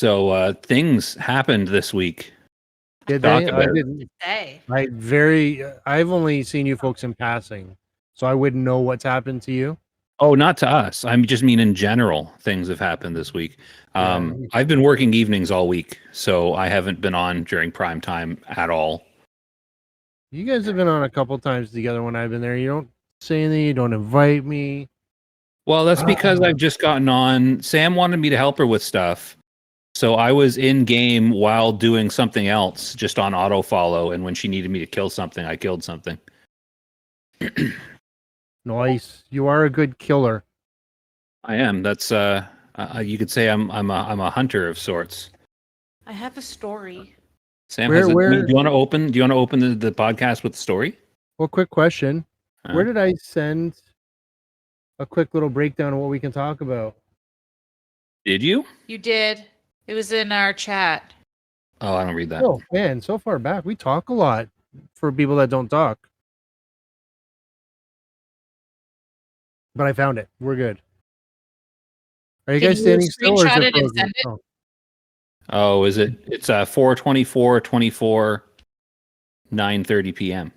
So things happened this week. Did Talk they? about I it. didn't. Say. I've only seen you folks in passing, so I wouldn't know what's happened to you. Oh, not to us. I just mean in general, things have happened this week. Yeah. I've been working evenings all week, so I haven't been on during prime time at all. You guys have been on a couple times together when I've been there. You don't say anything. You don't invite me. Well, that's because I've just gotten on. Sam wanted me to help her with stuff. So I was in game while doing something else, just on auto follow. And when she needed me to kill something, I killed something. Nice. You are a good killer. I am. That's you could say I'm a hunter of sorts. I have a story. Sam, Where- has a, where- do you want to open? Do you want to open the podcast with the story? Well, quick question. Uh, Where did I send a quick little breakdown of what we can talk about? Did you? You did. It was in our chat. Oh, I don't read that. Oh, man, so far back, we talk a lot for people that don't talk. But I found it. We're good. Are you Can guys you standing still or is screenshot it it and frozen? send it? Oh. Oh, is it? It's 4:24, 9:30 p.m.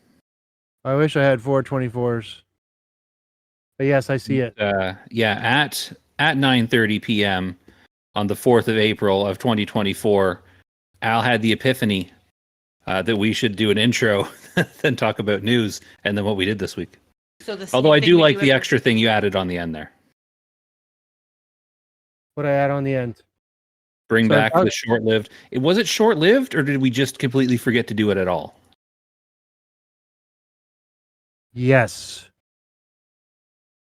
I wish I had 424s. But yes, I see it. Yeah, at 9:30 p.m. on the 4th of April of 2024, Al had the epiphany that we should do an intro, then talk about news, and then what we did this week. So the Although I same do thing we like the every- extra thing you added on the end there. What I add on the end. Bring So I back thought- the short-lived. Was it short-lived, or did we just completely forget to do it at all? Yes.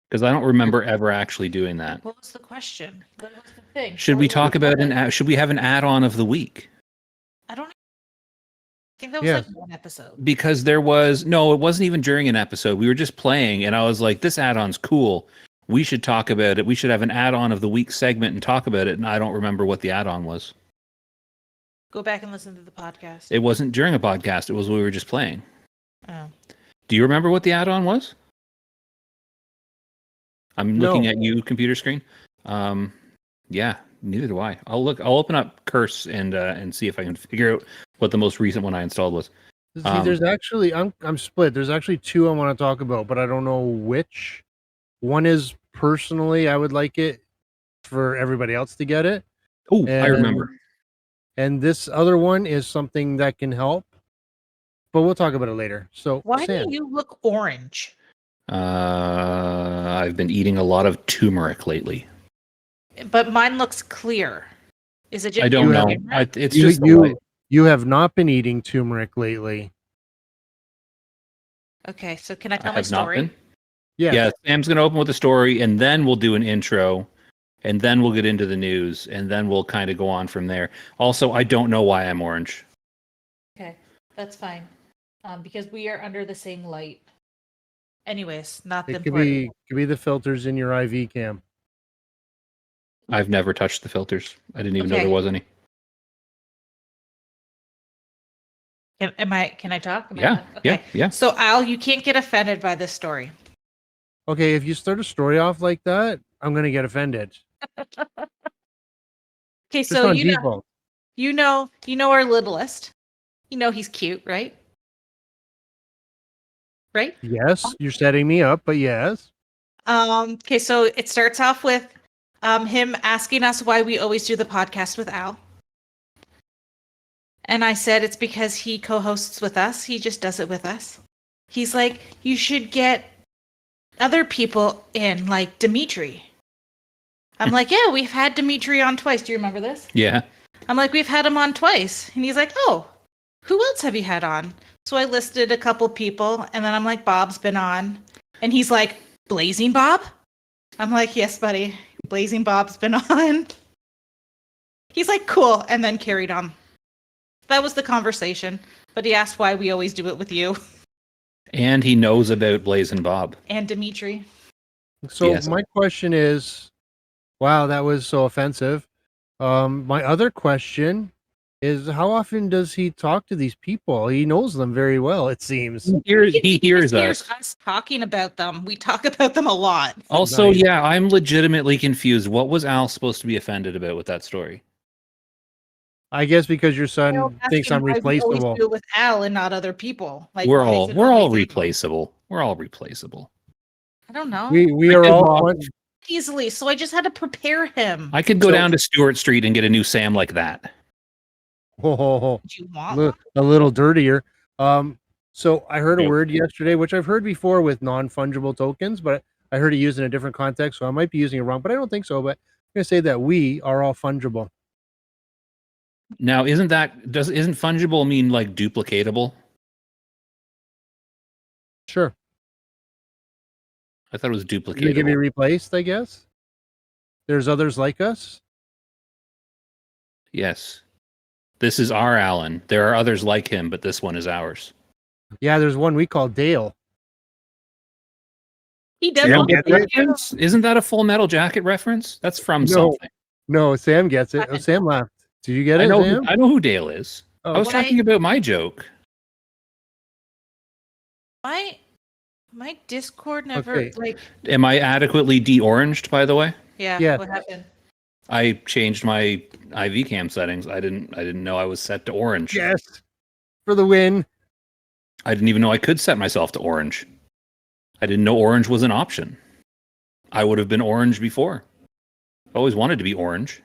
Because I don't remember ever actually doing that. What was the question? What was the thing? Should What we was talk the about topic? should we have an add-on of the week? I don't think that was Yes. like one episode. Because it wasn't even during an episode. We were just playing, and I was like, this add-on's cool. We should talk about it. We should have an add-on of the week segment and talk about it. And I don't remember what the add-on was. Go back and listen to the podcast. It wasn't during a podcast. It was when we were just playing. Oh. Do you remember what the add-on was? I'm looking No. at you, computer screen. Yeah, neither do I. I'll open up Curse and see if I can figure out what the most recent one I installed was. See, there's actually I'm split. There's actually two I want to talk about, but I don't know which. One is personally I would like it for everybody else to get it. Oh, I remember. And this other one is something that can help. But we'll talk about it later. So Why Sam, do you look orange? I've been eating a lot of turmeric lately. But mine looks clear. Is it just I don't your know. camera? It's you just the light. you have not been eating turmeric lately. Okay, so can I I tell my have not story? been. Yeah. Yeah, Sam's going to open with the story, and then we'll do an intro, and then we'll get into the news, and then we'll kind of go on from there. Also, I don't know why I'm orange. Okay, that's fine. Because we are under the same light. Anyways, not the It could important. be the filters in your IV cam. I've never touched the filters. I didn't even know Okay. there was any. Can I talk? Am I Yeah, allowed? Okay. yeah. So Al, you can't get offended by this story. Okay, if you start a story off like that, I'm gonna get offended. Okay, Just so on you know, default. you know our littlest. You know he's cute, right? Right? Yes, you're setting me up, but yes. Okay, so it starts off with him asking us why we always do the podcast with Al. And I said it's because he co-hosts with us. He just does it with us. He's like, you should get other people in, like Dimitri. I'm like, yeah, we've had Dimitri on twice. Do you remember this? Yeah. I'm like, we've had him on twice. And he's like, oh, who else have you had on? So I listed a couple people, and then I'm like, Bob's been on. And he's like, Blazing Bob? I'm like, yes, buddy. Blazing Bob's been on. He's like, cool, and then carried on. That was the conversation. But he asked why we always do it with you And he knows about Blaze and Bob. and Dimitri. So Yes. my question is, wow, that was so offensive. My other question is, how often does he talk to these people? He knows them very well, it seems. He hears Hears us. us talking about them. We talk about them a lot. Also, Nice. yeah, I'm legitimately confused. What was Al supposed to be offended about with that story? I guess because your You know, son thinks I'm asking why we always replaceable. do it with Al and not other people. Like, we're why is all it we're all always Al? replaceable. We're all replaceable. I don't know. We I are could all walk- one. Easily, so I just had to prepare him. I could go So- down to Stewart Street and get a new Sam like that. Ho, ho, ho. Do you want one? A little dirtier. So I heard a Nope. word yesterday, which I've heard before with non-fungible tokens, but I heard it used in a different context, so I might be using it wrong, but I don't think so. But I'm gonna say that we are all fungible. Now, isn't fungible mean like duplicatable? Sure. I thought it was We can be duplicatable. replaced, I guess. There's others like us. Yes. This is our Alan. There are others like him, but this one is ours. Yeah, there's one we call Dale. He does. Yeah, want get to it? be Reference? Isn't that a Full Metal Jacket reference? That's from No. something. No, Sam gets it. Oh, Sam laughed. Did you get I it, know. Sam? I know who Dale is. Oh, I was When talking about my joke. My Discord never Okay. like. Am I adequately de-oranged? By the way, Yeah. Yes. What happened? I changed my IV cam settings. I didn't know I was set to orange. Yes. For the win. I didn't even know I could set myself to orange. I didn't know orange was an option. I would have been orange before. I always wanted to be orange.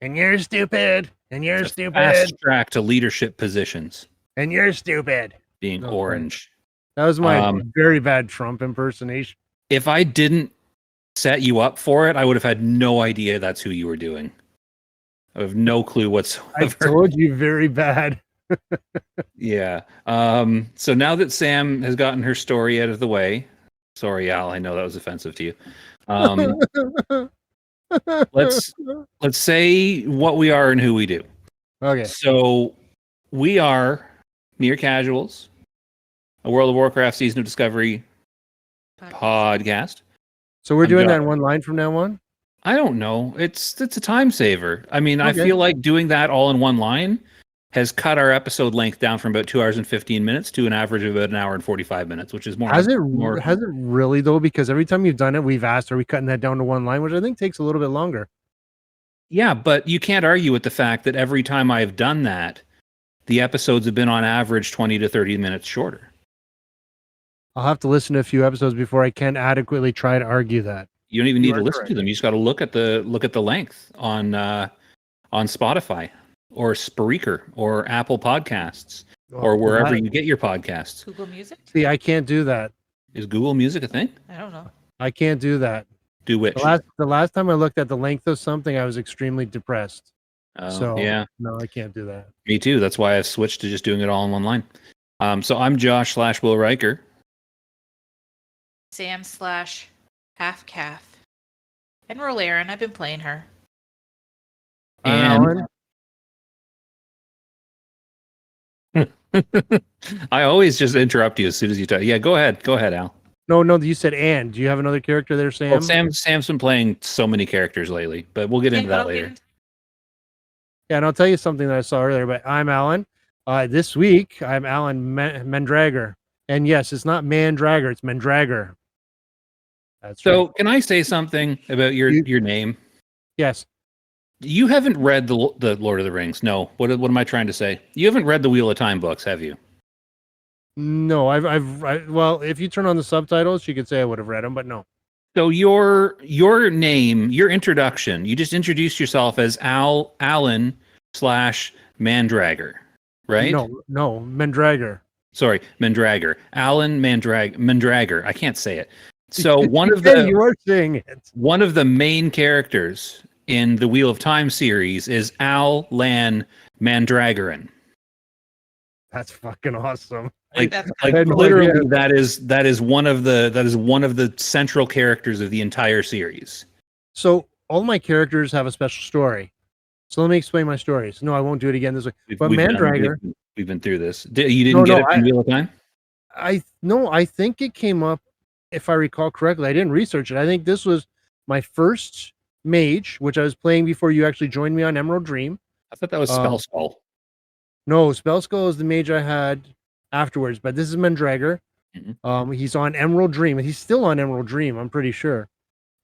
And you're stupid. And you're stupid. Fast track to leadership positions, And you're stupid. being No, orange. That was my Um, very bad Trump impersonation. If I didn't set you up for it, I would have had no idea that's who you were doing. I have no clue I whatsoever. told you very bad. Yeah. So now that Sam has gotten her story out of the way, sorry, Al, I know that was offensive to you. Let's say what we are and who we do. Okay. So we are mere casuals, a World of Warcraft Season of Discovery podcast. So we're I'm doing that done. in one line from now on? I don't know. It's a time saver. I mean, I Okay. feel like doing that all in one line has cut our episode length down from about 2 hours and 15 minutes to an average of about an hour and 45 minutes, which is more. Has it more really though? Because every time you've done it, we've asked, are we cutting that down to one line, which I think takes a little bit longer. Yeah, but you can't argue with the fact that every time I've done that, the episodes have been on average 20 to 30 minutes shorter. I'll have to listen to a few episodes before I can adequately try to argue that. You don't even You need to are listen correct. to them. You just got to look at the length on Spotify or Spreaker or Apple Podcasts or wherever you get your podcasts. Google Music? See, I can't do that. Is Google Music a thing? I don't know. I can't do that. Do which? The last time I looked at the length of something, I was extremely depressed. So yeah, no, I can't do that. me too. That's why I've switched to just doing it all in one line. So I'm Josh / Will Riker. Sam / half calf. And Rolaren, I've been playing her. And Alan? I always just interrupt you as soon as you talk. Yeah, go ahead. Go ahead, Al. No, you said and. Do you have another character there, Sam? Well, Sam's been playing so many characters lately, but we'll get into that later. Yeah, and I'll tell you something that I saw earlier, but I'm Alan. This week, I'm Alan Mandrager. And yes, it's not Mandrager, it's Mandrager. That's So, right. can I say something about your name? Yes. You haven't read the Lord of the Rings. No. What am I trying to say? You haven't read the Wheel of Time books, have you? No, well, if you turn on the subtitles, you could say I would have read them, but no. So your name, your introduction, you just introduced yourself as Alan / Mandrager, right? No, Mandrager. Sorry, Mandrager. Alan Mandrager. I can't say it. So one of You are saying it. one of the main characters in the Wheel of Time series is Lan Mandragoran. That's fucking awesome. Like, That's I had no literally, idea. that is one of the central characters of the entire series. So all my characters have a special story. So let me explain my stories. No, I won't do it again this way. But Mandrager, we've been through this. You didn't get it from Wheel of Time? I think it came up, if I recall correctly. I didn't research it. I think this was my first mage, which I was playing before you actually joined me on Emerald Dream. I thought that was Spell Skull. No, Spell Skull is the mage I had afterwards, but this is Mandrager. Mhm. He's on Emerald Dream, and he's still on Emerald Dream, I'm pretty sure.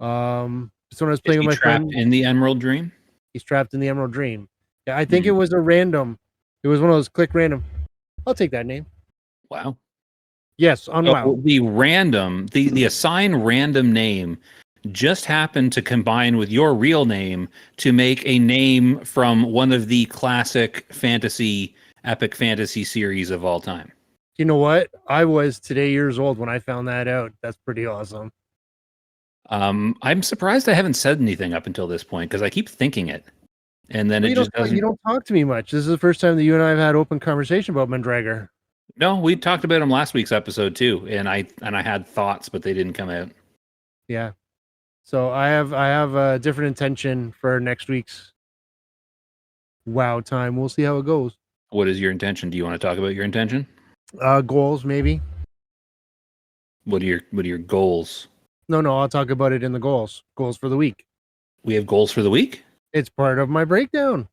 So when I was playing with my trapped friend, in the Emerald Dream. he's trapped in the Emerald Dream. Yeah, I think it was a random. It was one of those click random. I'll take that name. Wow. Yes, on WoW. So the assign random name just happened to combine with your real name to make a name from one of the classic epic fantasy series of all time. You know what? I was today years old when I found that out. That's pretty awesome. I'm surprised I haven't said anything up until this point because I keep thinking it, and then Well, it just you doesn't. don't talk to me much. This is the first time that you and I have had open conversation about Mandragor. No, we talked about him last week's episode too, and I had thoughts, but they didn't come out. Yeah. So I have a different intention for next week's WoW time. We'll see how it goes. What is your intention? Do you want to talk about your intention? Goals maybe. What are your goals? No, I'll talk about it in the goals. Goals for the week. We have goals for the week? It's part of my breakdown.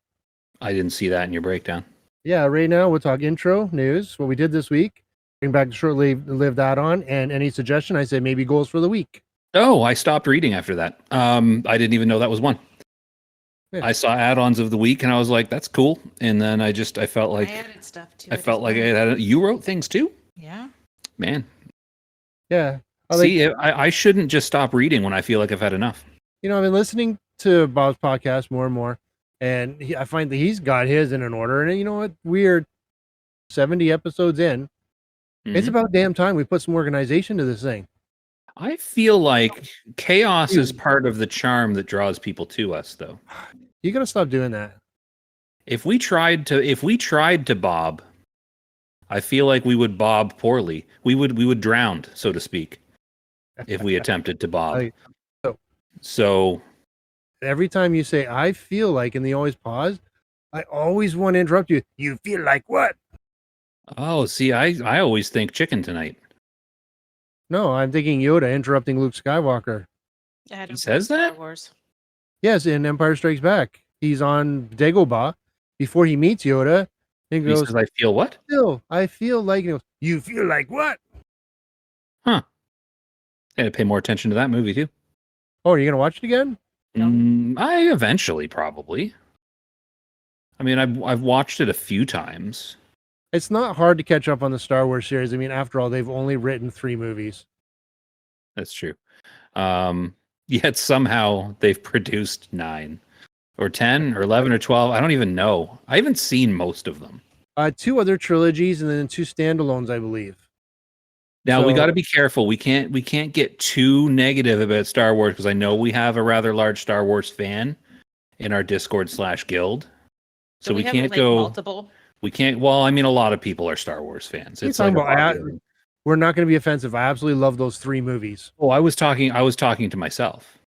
I didn't see that in your breakdown. Yeah, right now we'll talk intro, news, what we did this week, bring back the short-lived add-on, and any suggestion, I say maybe goals for the week. Oh, I stopped reading after that. I didn't even know that was one. Yeah. I saw add-ons of the week and I was like, that's cool. And then I felt like I added stuff too. I felt like you wrote things too? Yeah. Man. Yeah. I shouldn't just stop reading when I feel like I've had enough. I've been listening to Bob's podcast more and more, and I find that he's got his in an order. And you know what? We're 70 episodes in. It's Mhm. about damn time we put some organization to this thing. I feel like chaos is part of the charm that draws people to us, though. You got to stop doing that. If we tried to bob, I feel like we would bob poorly. We would drown, so to speak, if we attempted to bob. So Every time you say "I feel like" and they always pause, I always want to interrupt you. You feel like what? oh, see, I always think chicken tonight. No, I'm thinking Yoda interrupting Luke Skywalker. He says that? Star Wars. Yes, in Empire Strikes Back, he's on Dagobah before he meets Yoda. And He goes, says, I feel what? I feel like, you feel like what? Huh. I gotta pay more attention to that movie too. Oh, are you gonna watch it again? I eventually probably. I mean, I've watched it a few times. It's not hard to catch up on the Star Wars series. I mean, after all, they've only written 3 movies. That's true. Yet somehow they've produced 9 or 10 or 11 or 12. I don't even know. I haven't seen most of them. 2 other trilogies and then 2 standalones, I believe. Now we So- got to be careful. We can't get too negative about Star Wars because I know we have a rather large Star Wars fan in our Discord/guild. So we have, can't like, go. multiple. We can't. Well, I mean, a lot of people are Star Wars fans. You're It's like talking a about- popular- We're not going to be offensive. I absolutely love those 3 movies. Oh, I was talking to myself.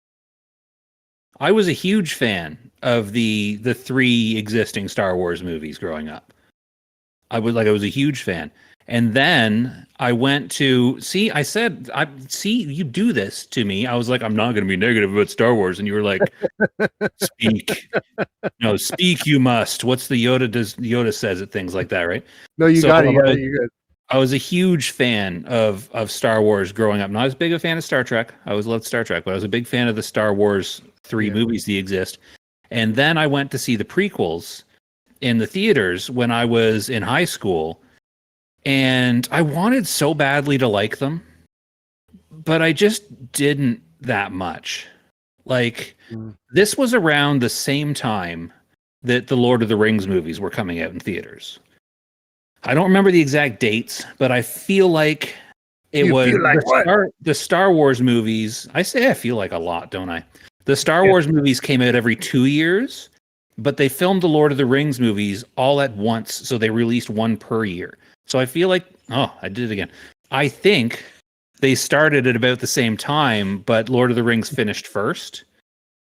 I was a huge fan of the 3 existing Star Wars movies growing up. I was a huge fan. And then I went to see, you do this to me. I was like, I'm not going to be negative about Star Wars. And you were like, speak. No, speak you must. What's the Yoda says it, things like that, right? No, you So got it. I- You're good. I was a huge fan of Star Wars growing up. Not as big a fan of Star Trek. I always loved Star Trek, but I was a big fan of the Star Wars 3 movies that exist. And then I went to see the prequels in the theaters when I was in high school. And I wanted so badly to like them, but I just didn't that much. Like, this was around the same time that the Lord of the Rings movies were coming out in theaters. I don't remember the exact dates, but I feel like it was the Star Wars movies. I say I feel like a lot, don't I? The Star Wars movies came out every 2 years, but they filmed the Lord of the Rings movies all at once, so they released one per year. So I feel like, I did it again. I think they started at about the same time, but Lord of the Rings finished first.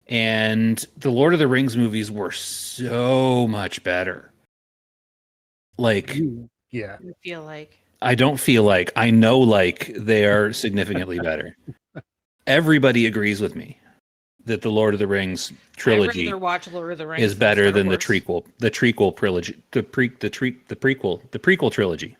And the Lord of the Rings movies were so much better. Like, Yeah. I feel like. I don't feel like, I know like they are significantly better. Everybody agrees with me that the Lord of the Rings trilogy I'd rather watch Lord of the Rings is better than the Star Wars. prequel trilogy, the prequel trilogy.